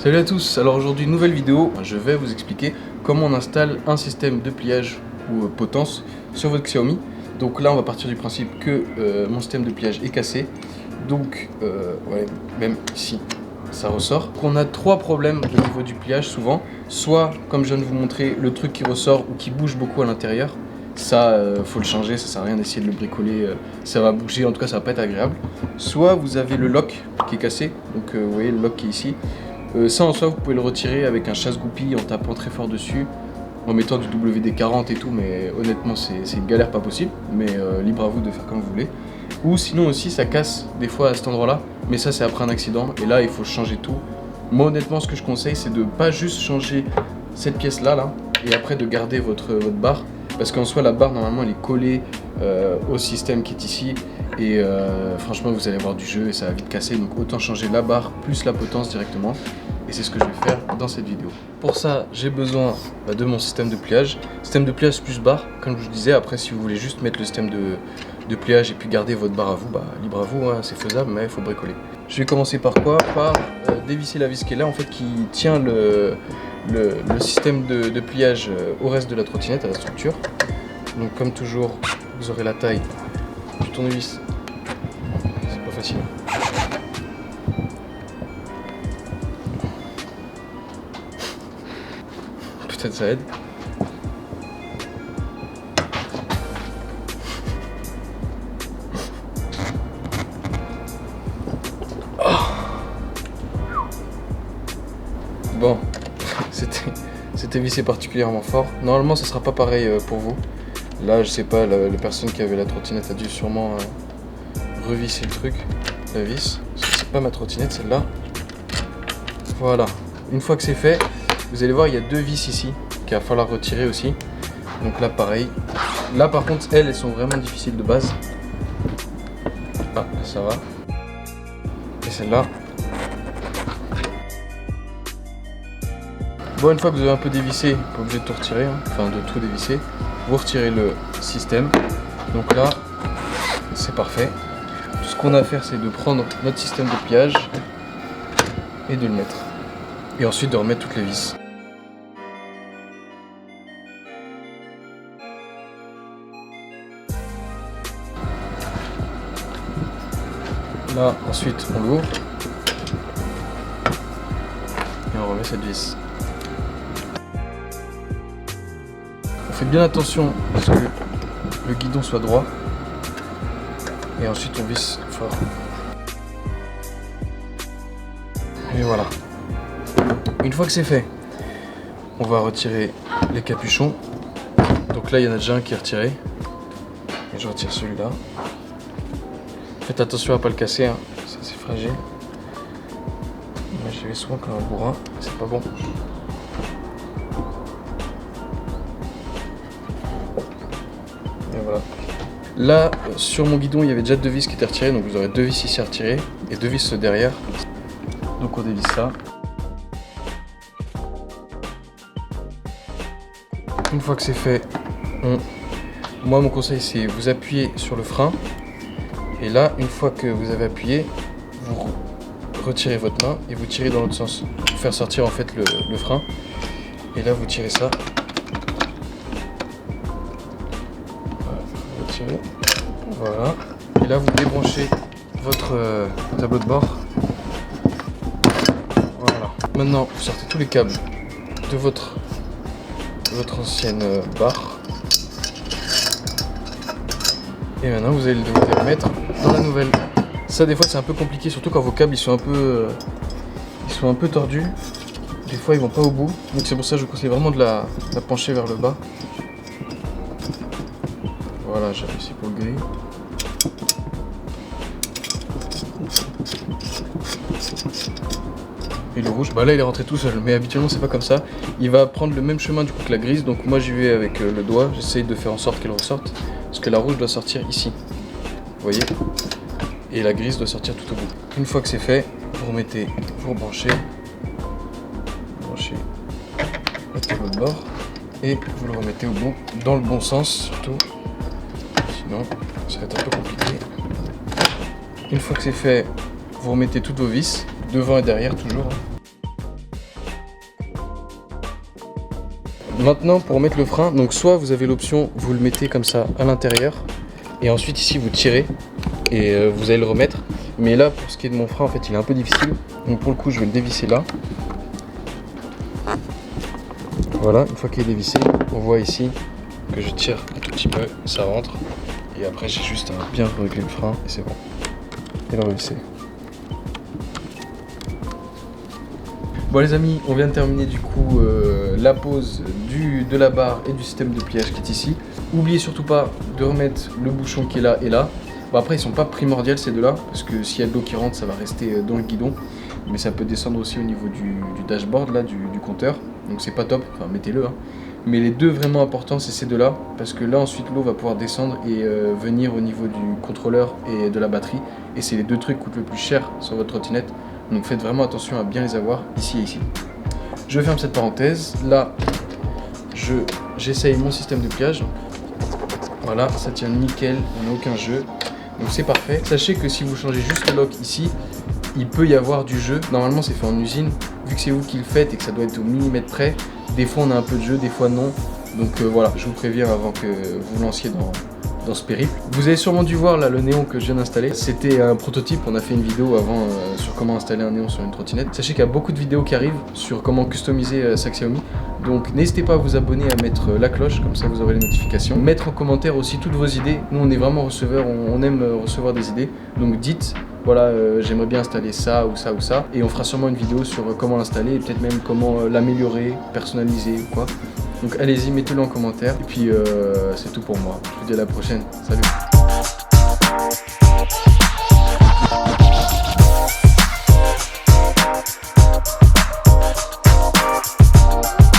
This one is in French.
Salut à tous, alors aujourd'hui nouvelle vidéo, je vais vous expliquer comment on installe un système de pliage ou potence sur votre Xiaomi. Donc là on va partir du principe que mon système de pliage est cassé, donc ouais, même ici ça ressort. On a trois problèmes au niveau du pliage souvent, soit comme je viens de vous montrer le truc qui ressort ou qui bouge beaucoup à l'intérieur, ça faut le changer, ça sert à rien d'essayer de le bricoler, ça va bouger, en tout cas ça va pas être agréable. Soit vous avez le lock qui est cassé, donc vous voyez le lock qui est ici. Ça en soi vous pouvez le retirer avec un chasse-goupille en tapant très fort dessus, en mettant du WD-40 et tout, mais honnêtement c'est une galère pas possible, mais libre à vous de faire comme vous voulez. Ou sinon aussi ça casse des fois à cet endroit là, mais ça c'est après un accident et là il faut changer tout. Moi honnêtement ce que je conseille c'est de pas juste changer cette pièce là et après de garder votre barre, parce qu'en soi la barre normalement elle est collée au système qui est ici. Et franchement vous allez avoir du jeu et ça va vite casser, donc autant changer la barre plus la potence directement, et c'est ce que je vais faire dans cette vidéo. Pour ça j'ai besoin de mon système de pliage plus barre comme je vous disais. Après si vous voulez juste mettre le système de pliage et puis garder votre barre à vous, libre à vous, hein, c'est faisable, mais il faut bricoler. Je vais commencer par quoi? Par dévisser la vis qui est là en fait, qui tient le système de pliage au reste de la trottinette, à la structure. Donc comme toujours vous aurez la taille du tournevis, c'est pas facile. Peut-être ça aide. Oh. Bon, c'était vissé particulièrement fort. Normalement ça sera pas pareil pour vous. Là je sais pas, la personne qui avait la trottinette a dû sûrement revisser le truc, la vis. C'est pas ma trottinette celle-là. Voilà, une fois que c'est fait, vous allez voir il y a deux vis ici qu'il va falloir retirer aussi. Donc là pareil. Là par contre elles sont vraiment difficiles de base. Ah là ça va. Et celle-là. Bon, une fois que vous avez un peu dévissé, pas obligé de tout retirer, hein, enfin de tout dévisser, vous retirez le système. Donc là, c'est parfait. Tout ce qu'on a à faire, c'est de prendre notre système de pliage et de le mettre. Et ensuite de remettre toutes les vis. Là, ensuite, on l'ouvre. Et on remet cette vis. Faites bien attention à ce que le guidon soit droit. Et ensuite on visse fort. Et voilà. Une fois que c'est fait, on va retirer les capuchons. Donc là il y en a déjà un qui est retiré. Et je retire celui-là. Faites attention à ne pas le casser, hein. Ça c'est fragile. Moi j'y vais souvent comme un bourrin, c'est pas bon. Et voilà. Là, sur mon guidon, il y avait déjà deux vis qui étaient retirées, donc vous aurez deux vis ici à retirer et deux vis derrière. Donc on dévisse ça. Une fois que c'est fait, moi mon conseil c'est vous appuyez sur le frein. Et là, une fois que vous avez appuyé, vous retirez votre main et vous tirez dans l'autre sens pour faire sortir en fait le frein. Et là, vous tirez ça. Voilà, et là vous débranchez votre tableau de bord. Voilà, maintenant vous sortez tous les câbles de votre ancienne barre. Et maintenant vous allez devoir les mettre dans la nouvelle. Ça des fois c'est un peu compliqué, surtout quand vos câbles ils sont un peu tordus. Des fois ils vont pas au bout, donc c'est pour ça que je vous conseille vraiment de la pencher vers le bas. Voilà, j'ai réussi pour le gris. Et le rouge, là il est rentré tout seul, mais habituellement c'est pas comme ça. Il va prendre le même chemin du coup que la grise, donc moi j'y vais avec le doigt, j'essaye de faire en sorte qu'elle ressorte, parce que la rouge doit sortir ici, vous voyez, et la grise doit sortir tout au bout. Une fois que c'est fait, vous rebranchez le tableau de bord, et vous le remettez au bout, dans le bon sens surtout, sinon ça va être un peu compliqué. Une fois que c'est fait, vous remettez toutes vos vis, devant et derrière toujours. Maintenant pour mettre le frein, donc soit vous avez l'option, vous le mettez comme ça à l'intérieur et ensuite ici vous tirez et vous allez le remettre. Mais là pour ce qui est de mon frein en fait il est un peu difficile, donc pour le coup je vais le dévisser là. Voilà, une fois qu'il est dévissé, on voit ici que je tire un tout petit peu, ça rentre et après j'ai juste à bien régler le frein et c'est bon. Et le revisser. Bon les amis, on vient de terminer du coup la pose de la barre et du système de pliage qui est ici. N'oubliez surtout pas de remettre le bouchon qui est là et là. Bon après ils sont pas primordiaux ces deux là, parce que s'il y a de l'eau qui rentre ça va rester dans le guidon. Mais ça peut descendre aussi au niveau du dashboard là, du compteur. Donc c'est pas top, enfin mettez-le. Hein. Mais les deux vraiment importants c'est ces deux là, parce que là ensuite l'eau va pouvoir descendre et venir au niveau du contrôleur et de la batterie. Et c'est les deux trucs qui coûtent le plus cher sur votre trottinette. Donc faites vraiment attention à bien les avoir ici et ici. Je ferme cette parenthèse. Là, j'essaye mon système de pliage. Voilà, ça tient nickel, on n'a aucun jeu. Donc c'est parfait. Sachez que si vous changez juste le lock ici, il peut y avoir du jeu. Normalement c'est fait en usine. Vu que c'est vous qui le faites et que ça doit être au millimètre près, des fois on a un peu de jeu, des fois non. Donc voilà, je vous préviens avant que vous lanciez dans ce périple. Vous avez sûrement dû voir là le néon que je viens d'installer. C'était un prototype, on a fait une vidéo avant sur comment installer un néon sur une trottinette. Sachez qu'il y a beaucoup de vidéos qui arrivent sur comment customiser sa Xiaomi. Donc n'hésitez pas à vous abonner, à mettre la cloche, comme ça vous aurez les notifications. Mettre en commentaire aussi toutes vos idées. Nous on est vraiment receveurs, on aime recevoir des idées. Donc dites, voilà j'aimerais bien installer ça ou ça ou ça. Et on fera sûrement une vidéo sur comment l'installer et peut-être même comment l'améliorer, personnaliser ou quoi. Donc allez-y, mettez-le en commentaire. Et puis c'est tout pour moi. Je vous dis à la prochaine. Salut.